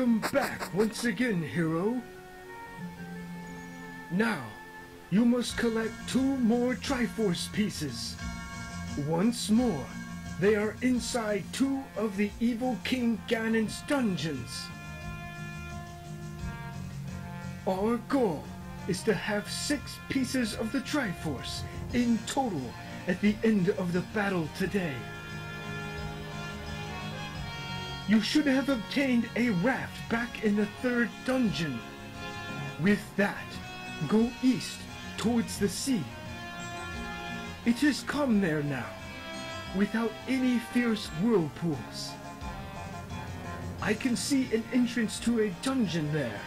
Welcome back once again, hero. Now, you must collect 2 more Triforce pieces. Once more, they are inside 2 of the evil King Ganon's dungeons. Our goal is to have 6 pieces of the Triforce in total at the end of the battle today. You should have obtained a raft back in the 3rd dungeon. With that, go east towards the sea. It has come there now, without any fierce whirlpools. I can see an entrance to a dungeon there.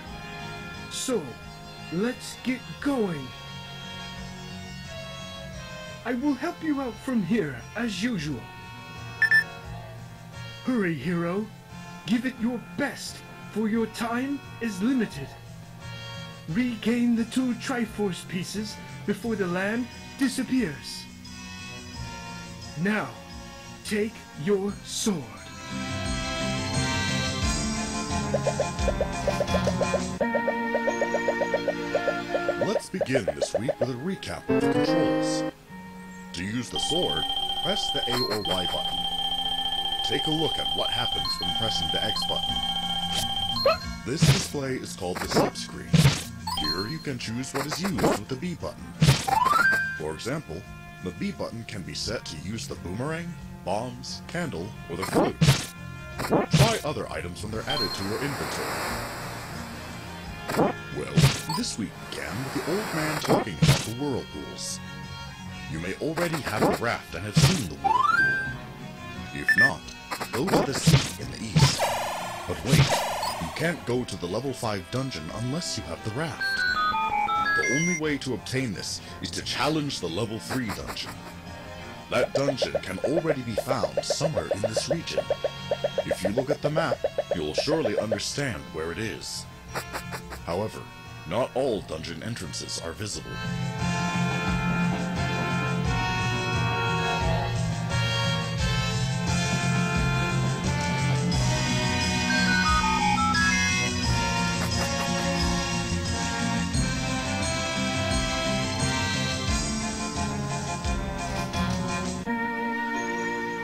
So, let's get going. I will help you out from here, as usual. Hurry, hero. Give it your best, for your time is limited. Regain the 2 Triforce pieces before the land disappears. Now, take your sword. Let's begin this week with a recap of the controls. To use the sword, press the A or Y button. Take a look at what happens when pressing the X button. This display is called the sub-screen. Here you can choose what is used with the B button. For example, the B button can be set to use the boomerang, bombs, candle, or the flute. Try other items when they're added to your inventory. Well, this week began with the old man talking about the whirlpools. You may already have a raft and have seen the whirlpool. If not, go to the sea in the east. But wait, you can't go to the level 5 dungeon unless you have the raft. The only way to obtain this is to challenge the level 3 dungeon. That dungeon can already be found somewhere in this region. If you look at the map, you'll surely understand where it is. However, not all dungeon entrances are visible.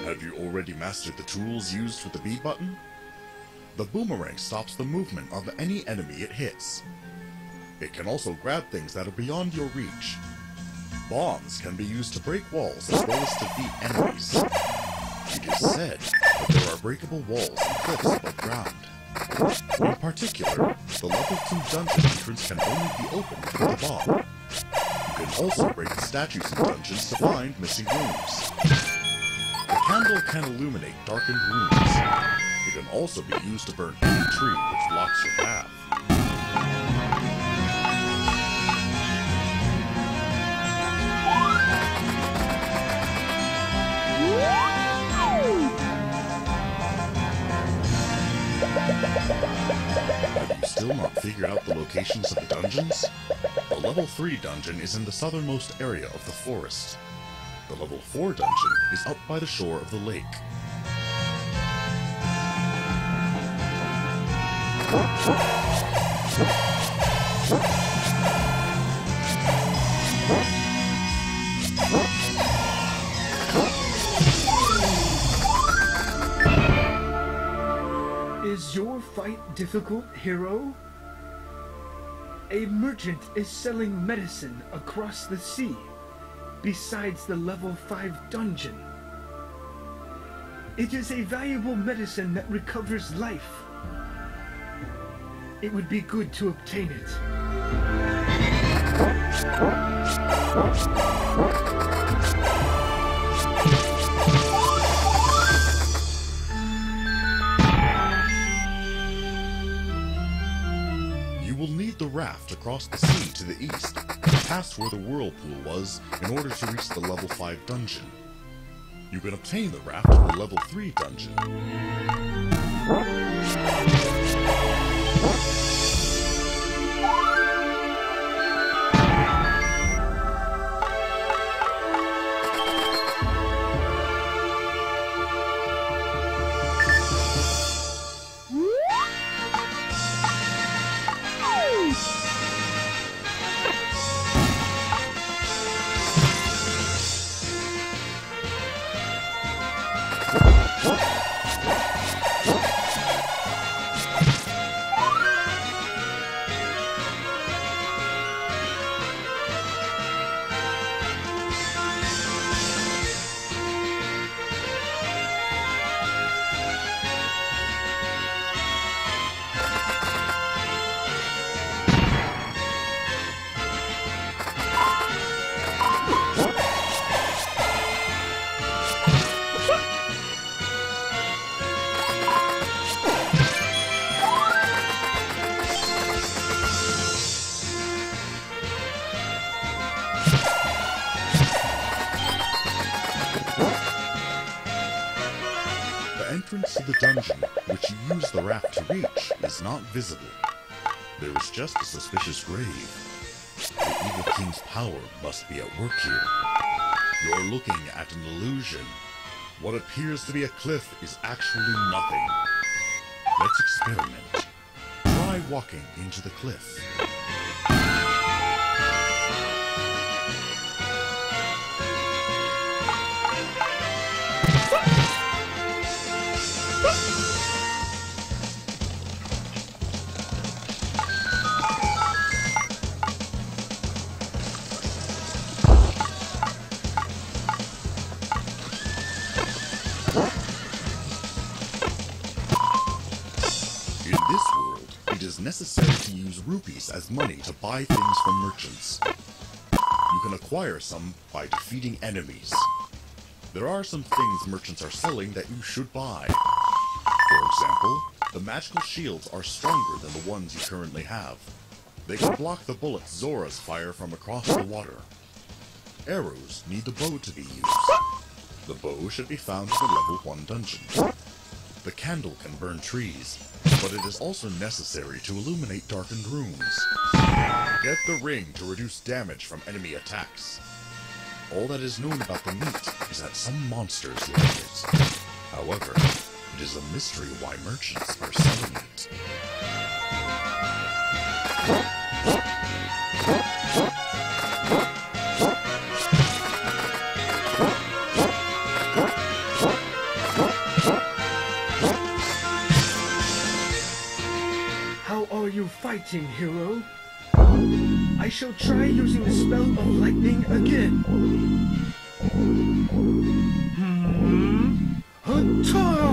Have you already mastered the tools used with the B button? The boomerang stops the movement of any enemy it hits. It can also grab things that are beyond your reach. Bombs can be used to break walls as well as defeat enemies. It is said that there are breakable walls and cliffs above ground. In particular, the level 2 dungeon entrance can only be opened with a bomb. You can also break the statues in dungeons to find missing rooms. The candle can illuminate darkened rooms. It can also be used to burn any tree which blocks your path. Have you still not figured out the locations of the dungeons? The level 3 dungeon is in the southernmost area of the forest. The level 4 dungeon is up by the shore of the lake. Is your fight difficult, hero? A merchant is selling medicine across the sea, besides the level 5 dungeon. It is a valuable medicine that recovers life. It would be good to obtain it. You will need the raft across the sea to the east, past where the whirlpool was, in order to reach the level 5 dungeon. You can obtain the raft in the level 3 dungeon. the dungeon, which you use the raft to reach, is not visible. There is just a suspicious grave. The evil king's power must be at work here. You're looking at an illusion. What appears to be a cliff is actually nothing. Let's experiment. Try walking into the cliff. Necessary to use rupees as money to buy things from merchants. You can acquire some by defeating enemies. There are some things merchants are selling that you should buy. For example, the magical shields are stronger than the ones you currently have. They can block the bullets Zora's fire from across the water. Arrows need the bow to be used. The bow should be found in the level 1 dungeon. The candle can burn trees, but it is also necessary to illuminate darkened rooms. Get the ring to reduce damage from enemy attacks. All that is known about the meat is that some monsters like it. However, it is a mystery why merchants are selling it. You fighting, hero? I shall try using the spell of lightning again. Hata!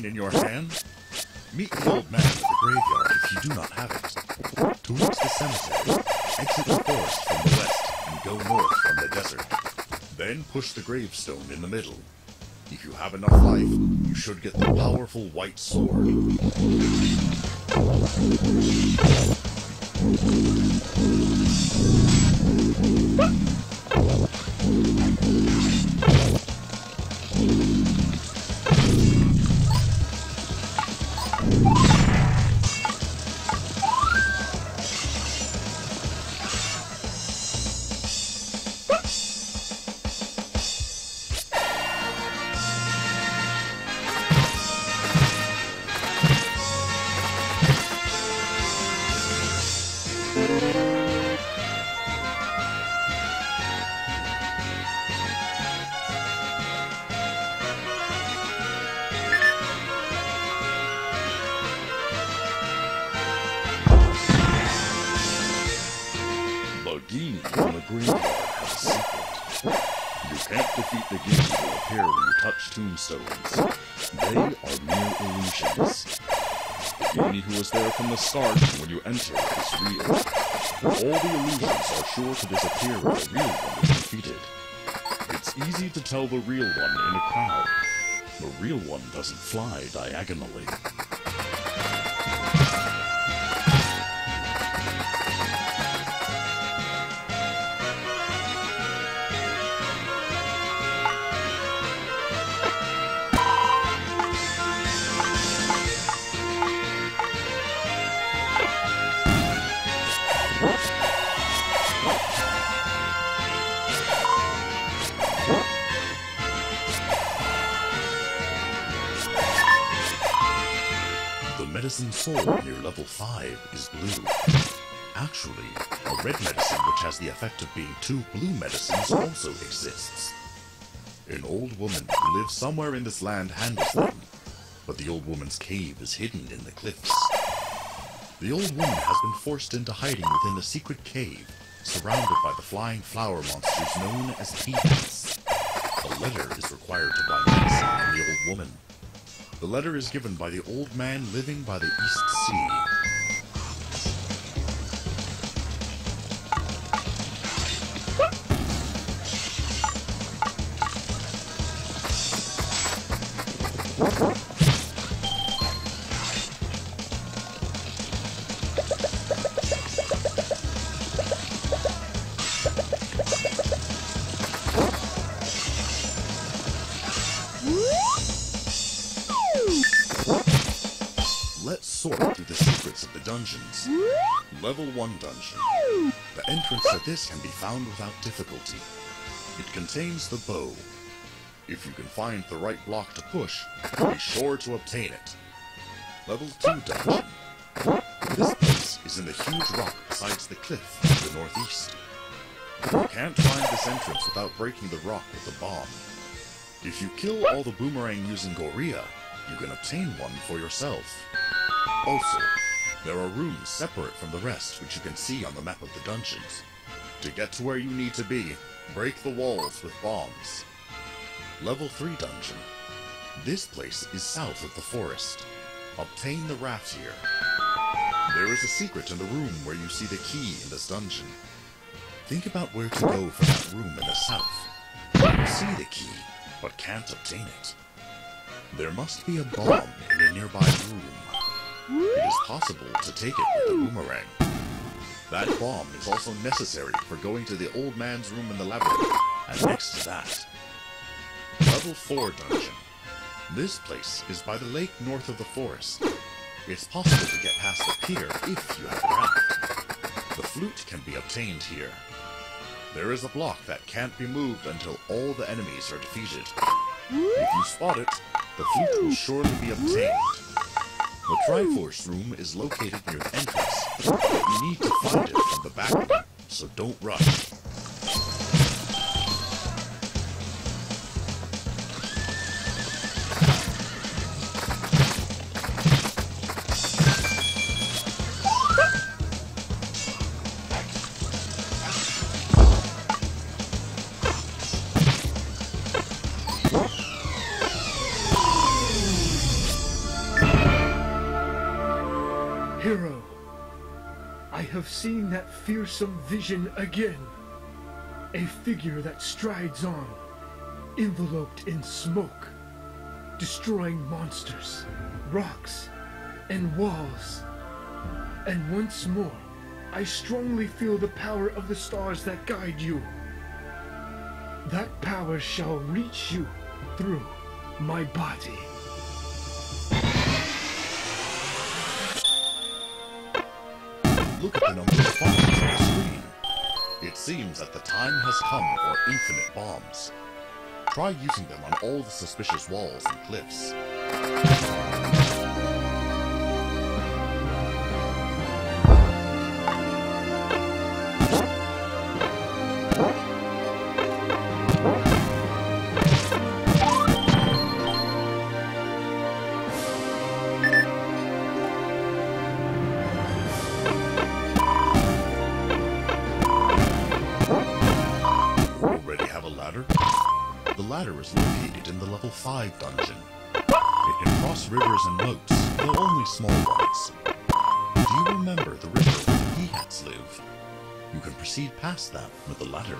In your hand? Meet the old man at the graveyard if you do not have it. Towards the cemetery, exit the forest from the west and go north from the desert. Then push the gravestone in the middle. If you have enough life, you should get the powerful white sword. Tombstones. They are mere illusions. The genie who was there from the start when you enter is real. All the illusions are sure to disappear when the real one is defeated. It's easy to tell the real one in a crowd. The real one doesn't fly diagonally. medicine sold near level 5 is blue. Actually, a red medicine which has the effect of being 2 blue medicines also exists. An old woman who lives somewhere in this land handles them, but the old woman's cave is hidden in the cliffs. The old woman has been forced into hiding within a secret cave, surrounded by the flying flower monsters known as peanuts. A letter is required to buy medicine from the old woman. The letter is given by the old man living by the East Sea. Let's sort through the secrets of the dungeons. Level 1 dungeon. The entrance to this can be found without difficulty. It contains the bow. If you can find the right block to push, be sure to obtain it. Level 2 dungeon. This place is in the huge rock besides the cliff to the northeast. You can't find this entrance without breaking the rock with a bomb. If you kill all the boomerang using Gorilla, you can obtain one for yourself. Also, there are rooms separate from the rest which you can see on the map of the dungeons. To get to where you need to be, break the walls with bombs. Level 3 dungeon. This place is south of the forest. Obtain the raft here. There is a secret in the room where you see the key in this dungeon. Think about where to go for that room in the south. You see the key, but can't obtain it. There must be a bomb in a nearby room. It is possible to take it with a boomerang. That bomb is also necessary for going to the old man's room in the labyrinth, and next to that. Level 4 dungeon. This place is by the lake north of the forest. It's possible to get past the pier if you have a raft. The flute can be obtained here. There is a block that can't be moved until all the enemies are defeated. If you spot it, the flute will surely be obtained. The Triforce room is located near the entrance, but you need to find it from the back, so don't rush. Hero, I have seen that fearsome vision again. A figure that strides on, enveloped in smoke, destroying monsters, rocks, and walls. And once more, I strongly feel the power of the stars that guide you. That power shall reach you through my body. Look at the number of bombs on the screen. It seems that the time has come for infinite bombs. Try using them on all the suspicious walls and cliffs. The ladder is located in the level 5 dungeon. It can cross rivers and moats, though only small ones. Do you remember the river where the peahats live? You can proceed past that with the ladder.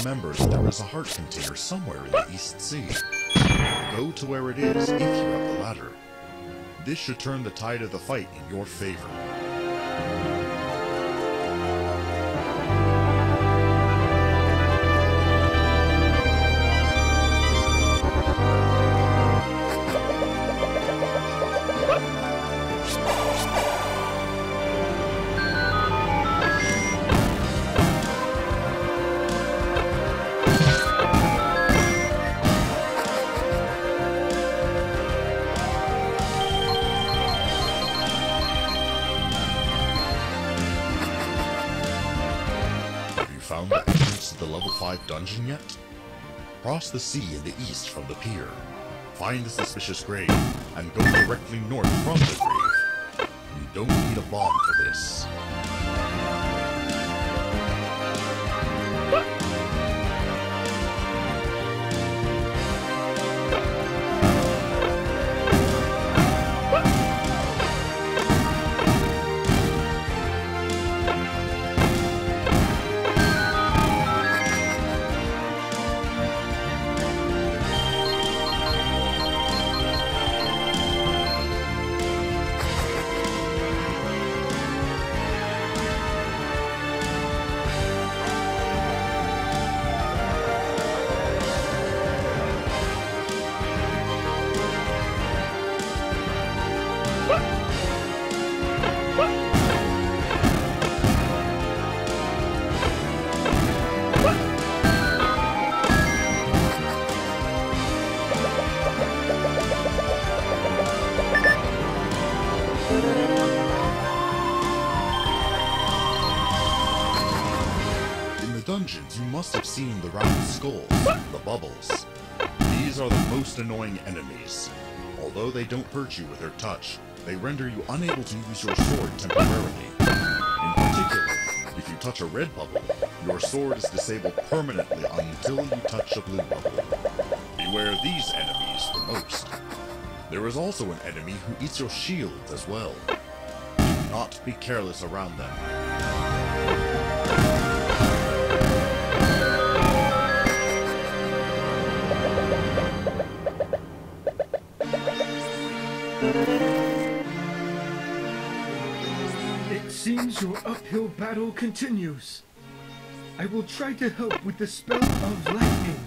remembers there is a heart container somewhere in the East Sea. Go to where it is if you have the ladder. This should turn the tide of the fight in your favor. Found the entrance to the level 5 dungeon yet? Cross the sea in the east from the pier. Find the suspicious grave, and go directly north from the grave. You don't need a bomb for this. Dungeons, you must have seen the round skulls, the bubbles. These are the most annoying enemies. Although they don't hurt you with their touch, they render you unable to use your sword temporarily. In particular, if you touch a red bubble, your sword is disabled permanently until you touch a blue bubble. Beware these enemies the most. There is also an enemy who eats your shield as well. Do not be careless around them. It seems your uphill battle continues. I will try to help with the spell of lightning.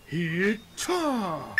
Hit-ta!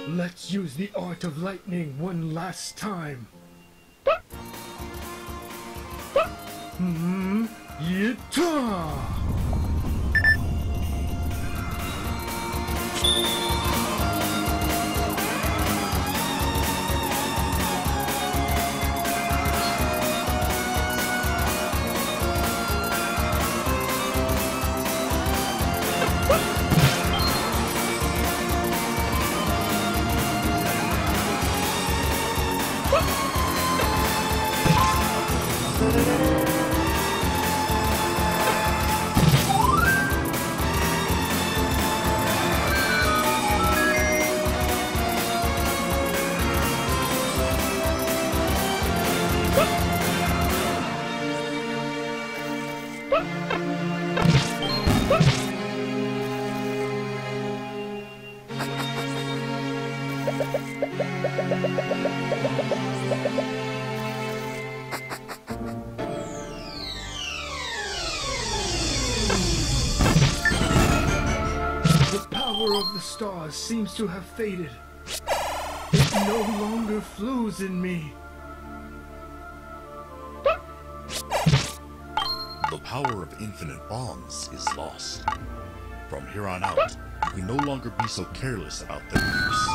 Let's use the art of lightning one last time. Yita! The power of the stars seems to have faded. It no longer flows in me. The power of infinite bombs is lost. From here on out, we no longer be so careless about their use.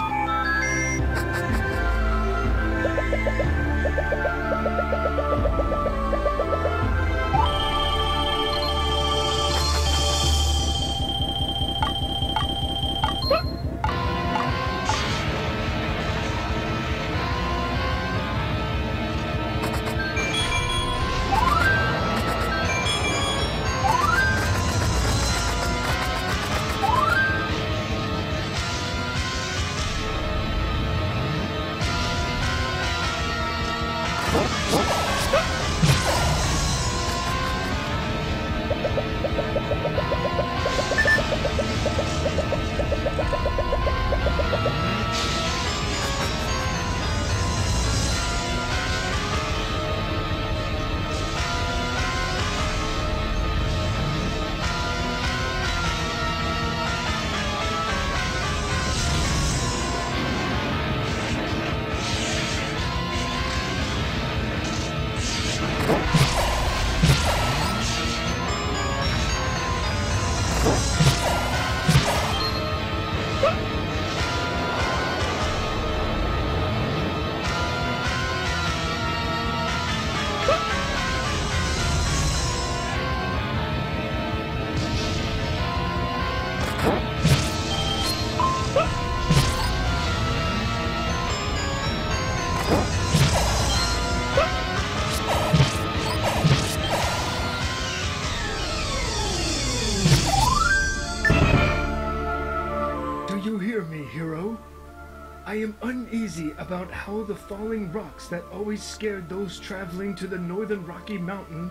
I am uneasy about how the falling rocks that always scared those traveling to the northern Rocky Mountain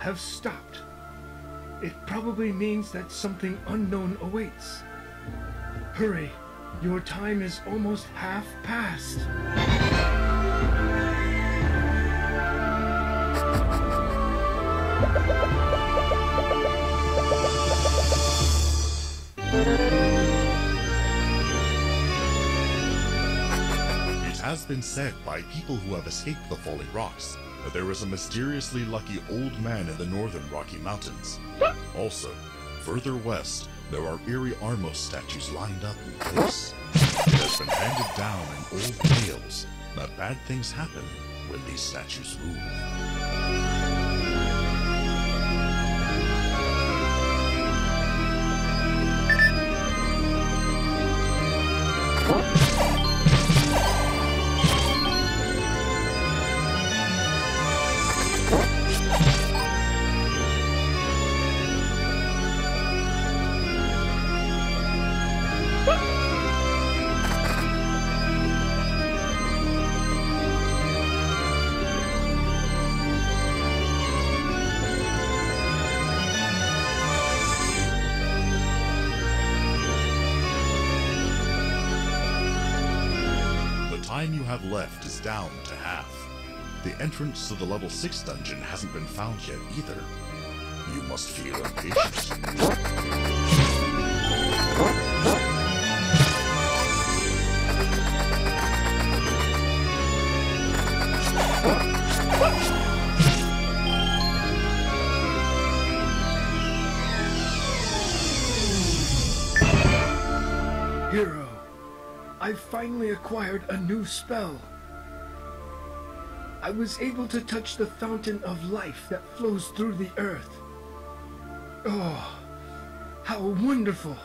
have stopped. It probably means that something unknown awaits. Hurry, your time is almost half past. It has been said by people who have escaped the falling rocks that there is a mysteriously lucky old man in the northern Rocky Mountains. Also, further west, there are eerie Armos statues lined up in place. It has been handed down in old tales that bad things happen when these statues move. The time you have left is down to half. The entrance to the level 6 dungeon hasn't been found yet either. You must feel impatient. Hero, I've finally acquired a new spell. I was able to touch the fountain of life that flows through the earth. Oh, how wonderful!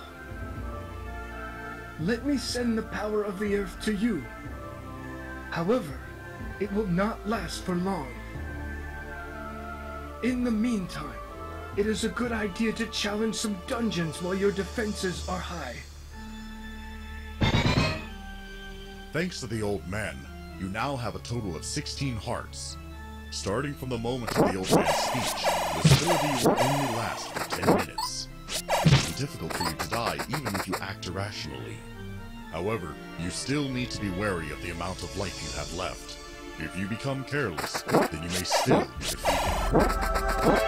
Let me send the power of the earth to you. However, it will not last for long. In the meantime, it is a good idea to challenge some dungeons while your defenses are high. Thanks to the old man, you now have a total of 16 hearts. Starting from the moment of the old man's speech, this ability will only last for 10 minutes. It will be difficult for you to die even if you act irrationally. However, you still need to be wary of the amount of life you have left. If you become careless, then you may still be defeated.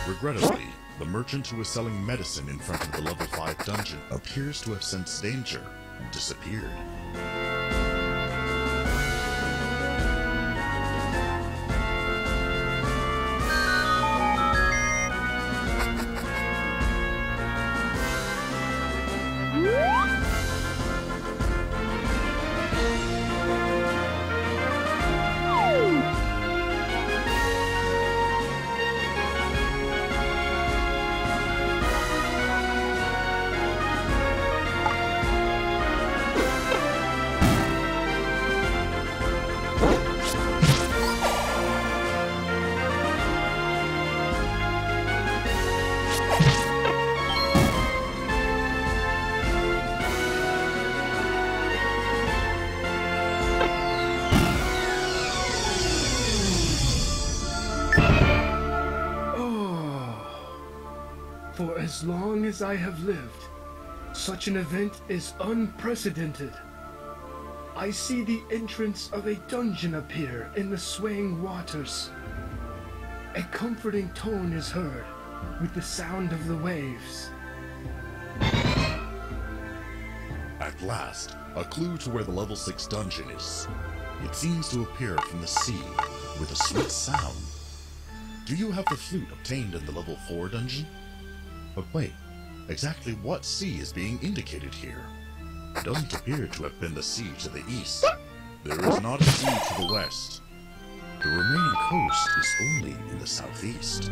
Regrettably, the merchant who was selling medicine in front of the level 5 dungeon appears to have sensed danger and disappeared. For as long as I have lived, such an event is unprecedented. I see the entrance of a dungeon appear in the swaying waters. A comforting tone is heard with the sound of the waves. At last, a clue to where the level 6 dungeon is. It seems to appear from the sea with a sweet sound. Do you have the flute obtained in the level 4 dungeon? But wait, exactly what sea is being indicated here? It doesn't appear to have been the sea to the east. There is not a sea to the west. The remaining coast is only in the southeast.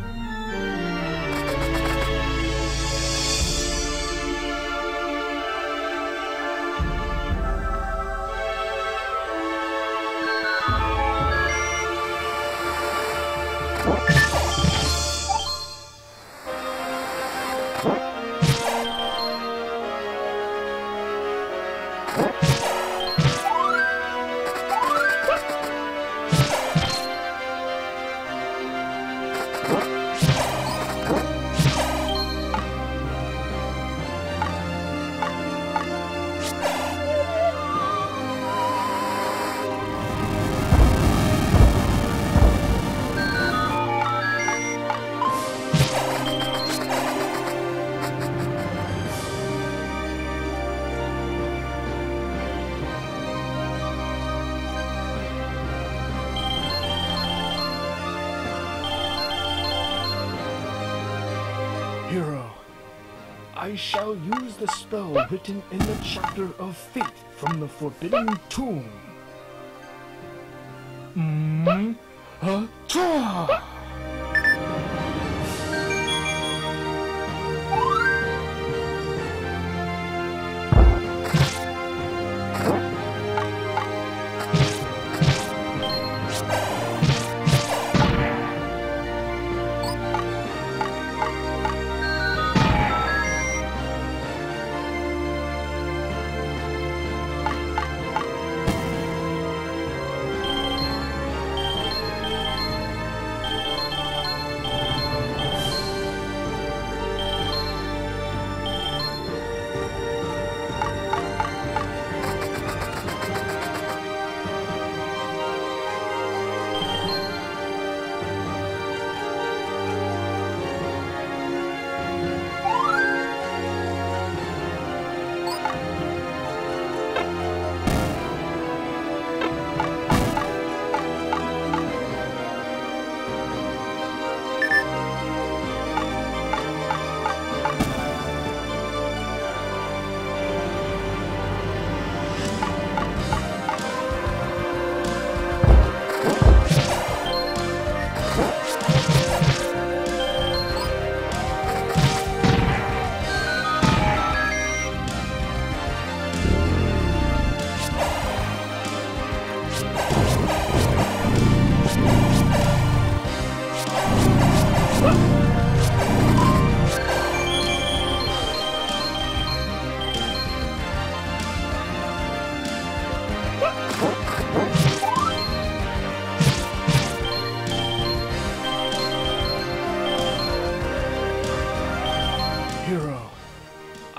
Hero, I shall use the spell written in the chapter of fate from the Forbidden Tomb.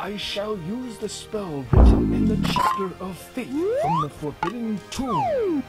I shall use the spell written in the chapter of fate from the forbidden tomb.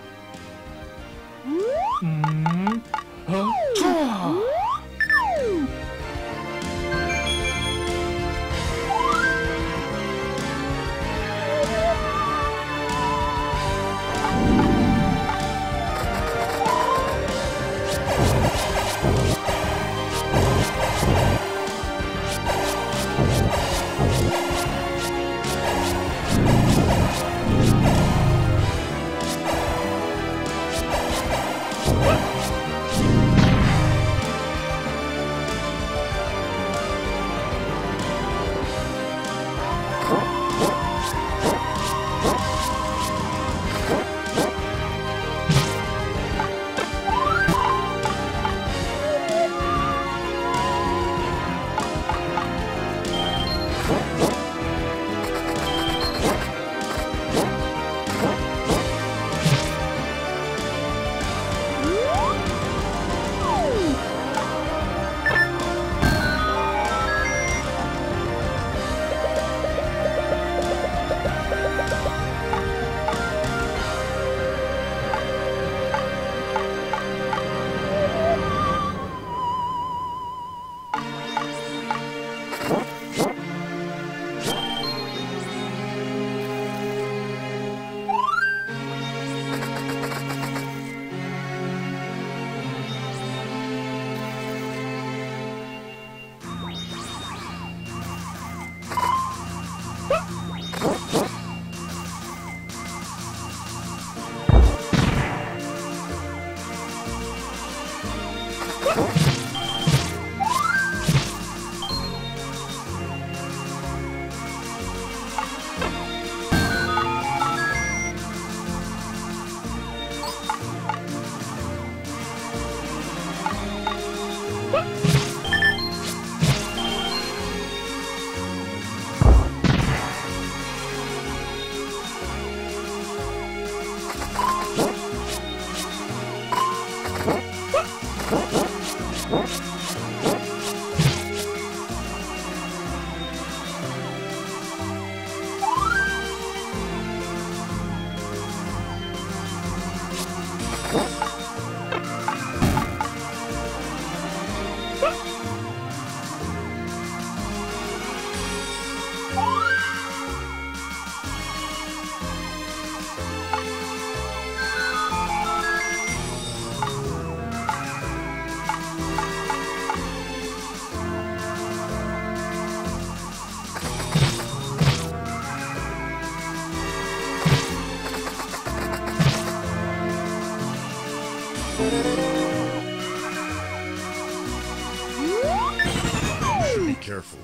Careful.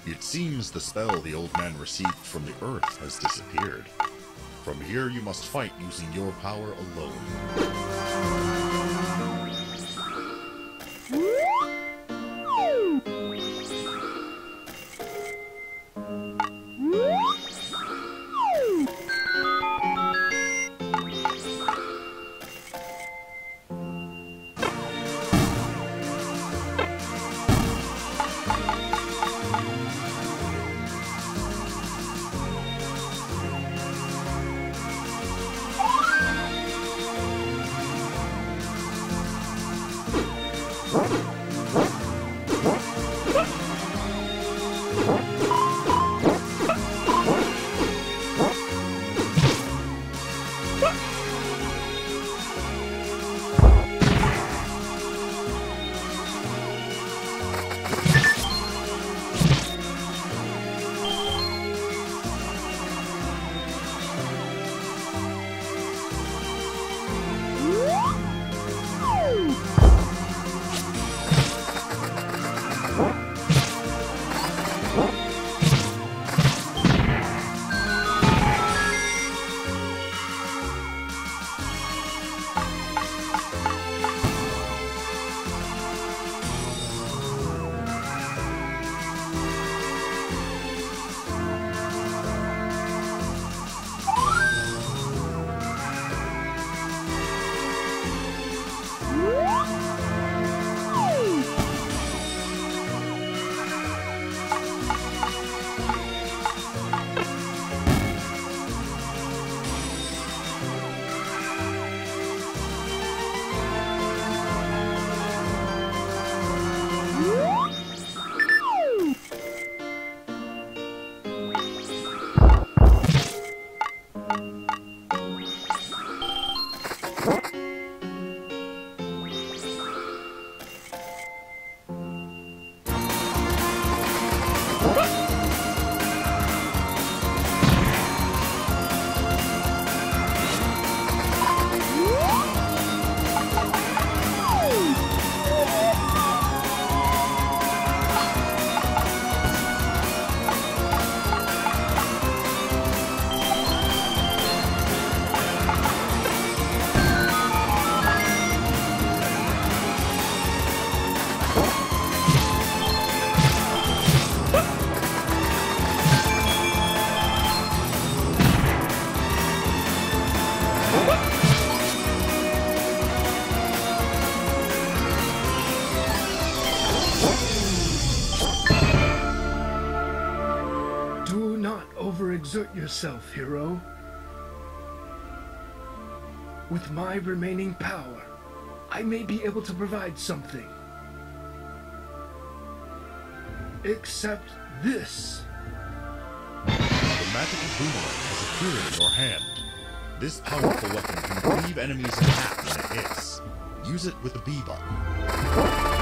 It seems the spell the old man received from the earth has disappeared. From here you must fight using your power alone. exert yourself, hero. With my remaining power, I may be able to provide something. Except this. The magical boomerang has appeared in your hand. This powerful weapon can cleave enemies in half when it hits. Use it with the B button.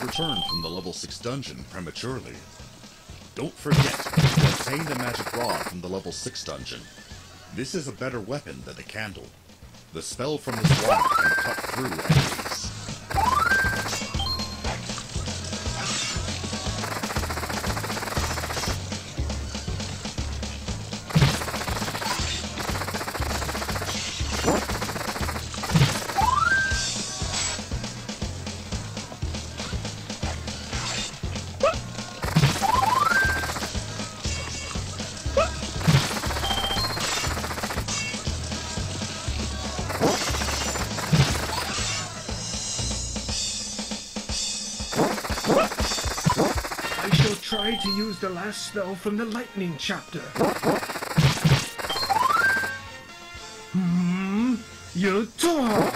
Returned from the level 6 dungeon prematurely. Don't forget to obtain the magic rod from the level 6 dungeon. This is a better weapon than the candle. The spell from this rod can cut through enemies. Try to use the last spell from the lightning chapter. You're tall.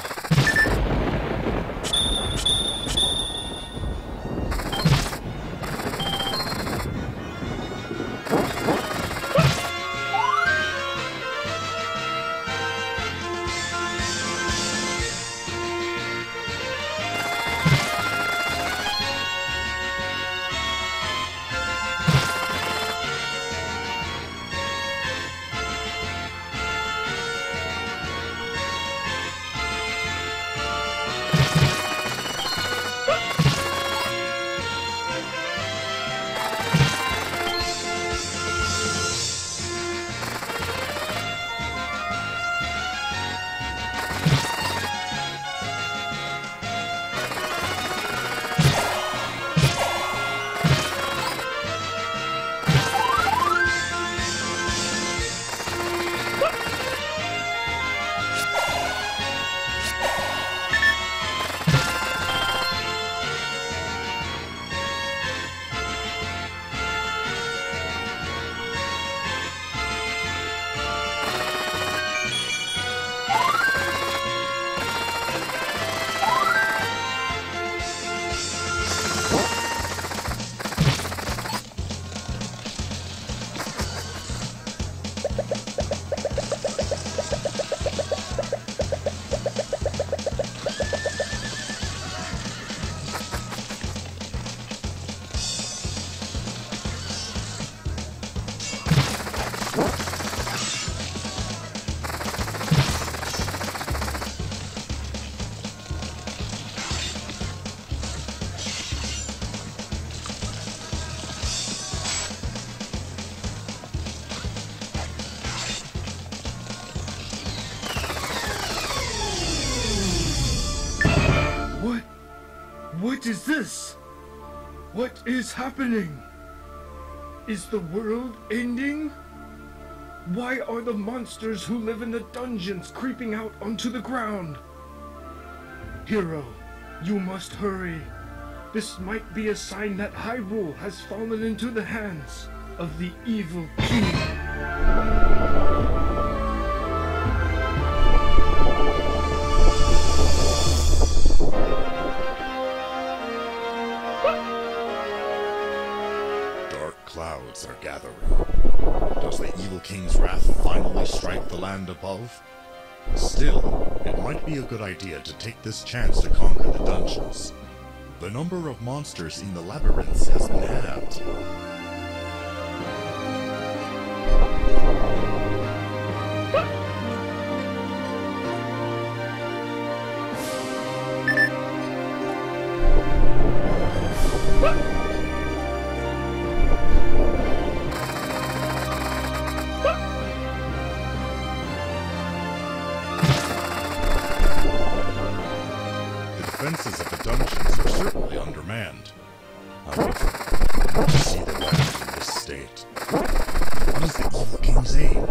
What is this? What is happening? Is the world ending? Why are the monsters who live in the dungeons creeping out onto the ground? Hero, you must hurry. This might be a sign that Hyrule has fallen into the hands of the evil king. Dark clouds are gathering. Does the evil king's wrath finally strike the land above? Still, it might be a good idea to take this chance to conquer the dungeons. The number of monsters in the labyrinths has been halved. The defenses of the dungeons are certainly undermanned. However, to see the land in this state, what is the evil king's aim?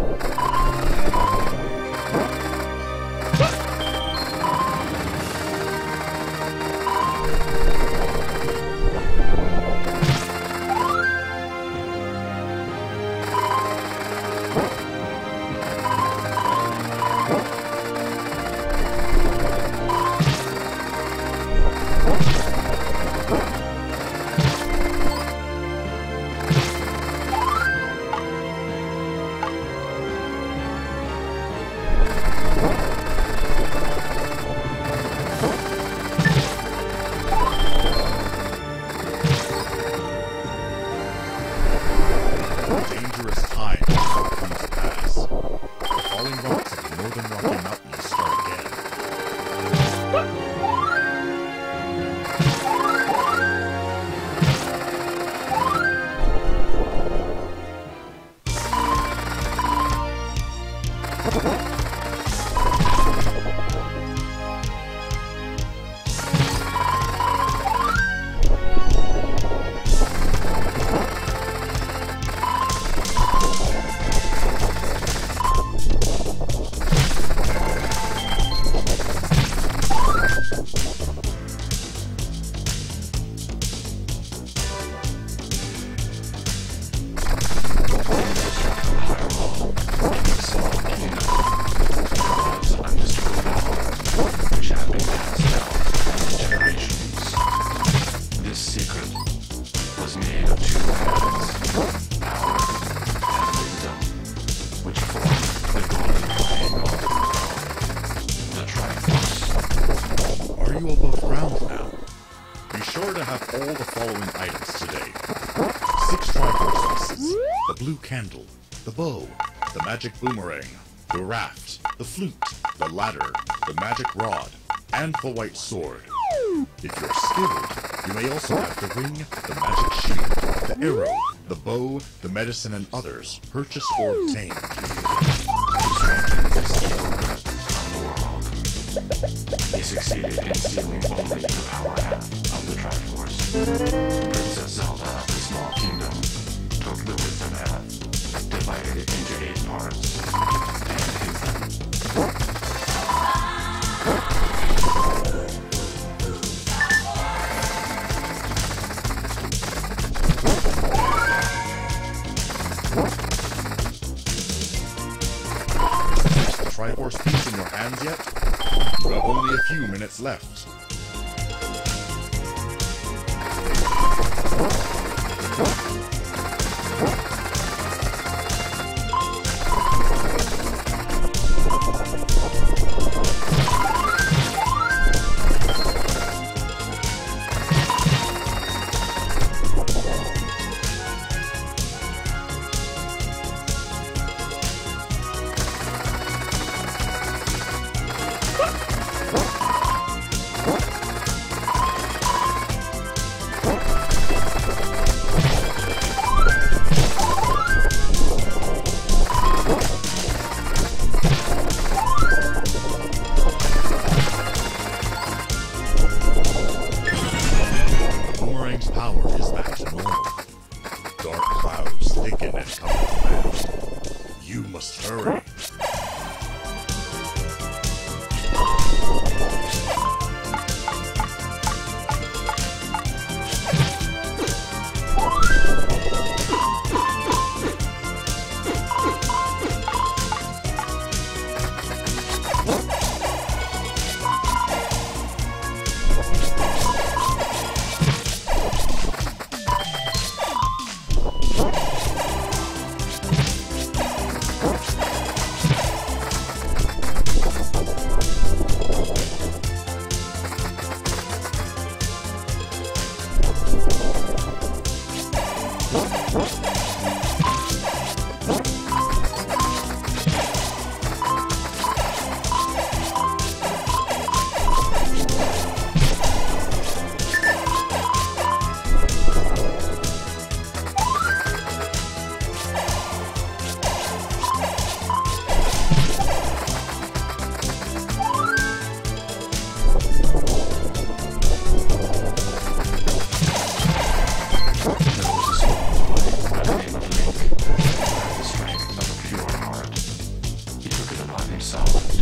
Dangerous times have come to pass. The falling rocks of the northern Rocky Mountains start again. Are you above ground now? Be sure to have all the following items today. 6 Triforce pieces, the blue candle, the bow, the magic boomerang, the raft, the flute, the ladder, the magic rod, and the white sword. If you're skilled, you may also have the ring, the magic shield, the arrow, the bow, the medicine, and others purchased or obtained. He succeeded in stealing only the power half of the Triforce. Princess Zelda of the Small Kingdom took the wisdom half, divided it into 8 parts, and hid them. Is the Triforce piece in your hands yet? You have only a few minutes left.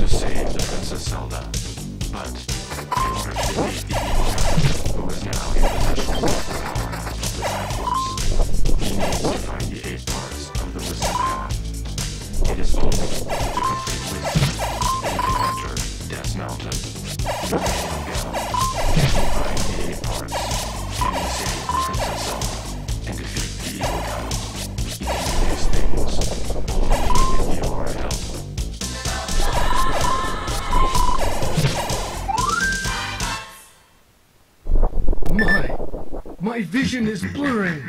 to save the Princess Zelda, but in order to defeat the evil guy, who is now in possession of the power half of the Triforce, he needs to find the 8 parts of the wisdom half. It is only with the complete wisdom that he can enter Death's Mountain. Remaining down, can he find the 8 parts? Can he save Princess Zelda and defeat the evil guy? He can do these things only with your help. My vision is blurring.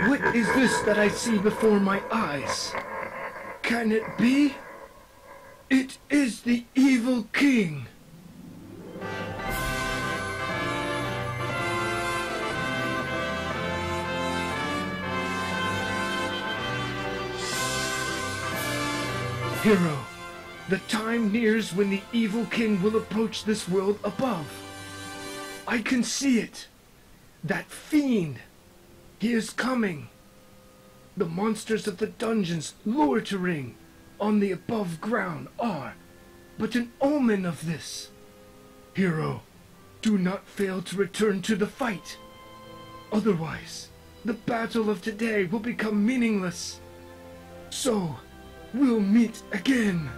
What is this that I see before my eyes? Can it be? It is the evil king. Hero, the time nears when the evil king will approach this world above. I can see it. That fiend. He is coming. The monsters of the dungeons loitering on the above ground are but an omen of this. Hero, do not fail to return to the fight. Otherwise, the battle of today will become meaningless. So, we'll meet again.